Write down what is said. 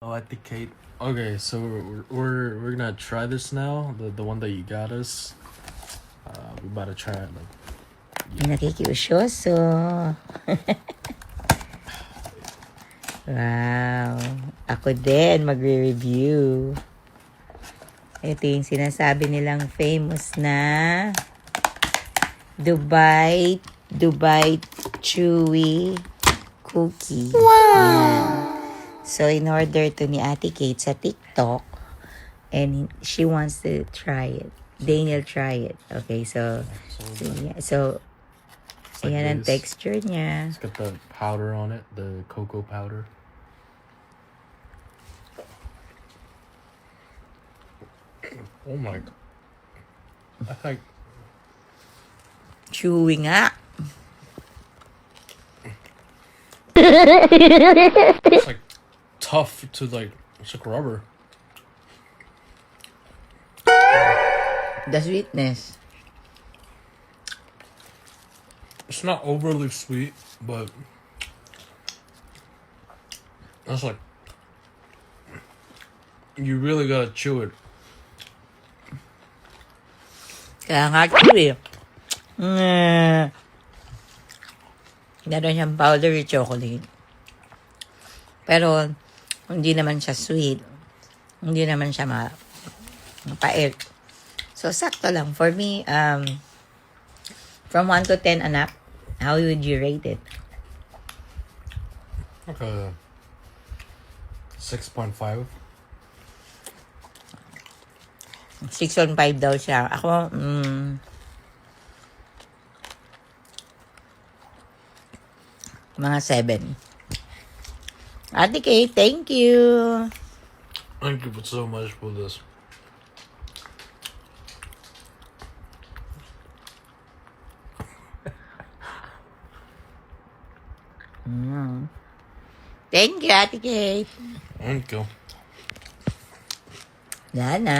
Oh, I think Kate. Okay, so we're gonna try this now. The one that you got us. We about to try it. Nakikiusyoso. Wow. Ako din, magre-review. Ito yung sinasabi nilang famous na Dubai Chewy Cookie. Wow! So, in order to ni Ate Kate sa TikTok, and she wants to try it. Daniel try it. Okay, so like ayan ang this. texture niya. It's got the powder on it, the cocoa powder. Oh my god. That's like Chewy nga. it's like tough to like it's like rubber. The sweetness. It's not overly sweet, but it's like you really gotta chew it. Kaya nga chewy. Meron siyang powdery chocolate. Pero, hindi naman siya sweet. Hindi naman siya mapait. So, sakto lang. For me, from 1 to 10 anak, how would you rate it? Like a 6.5. 6 on 5 daw siya. Ako, mga 7. Ate Kate, thank you. Thank you so much for this. Thank you, Ate Kate. Thank you. Wala na.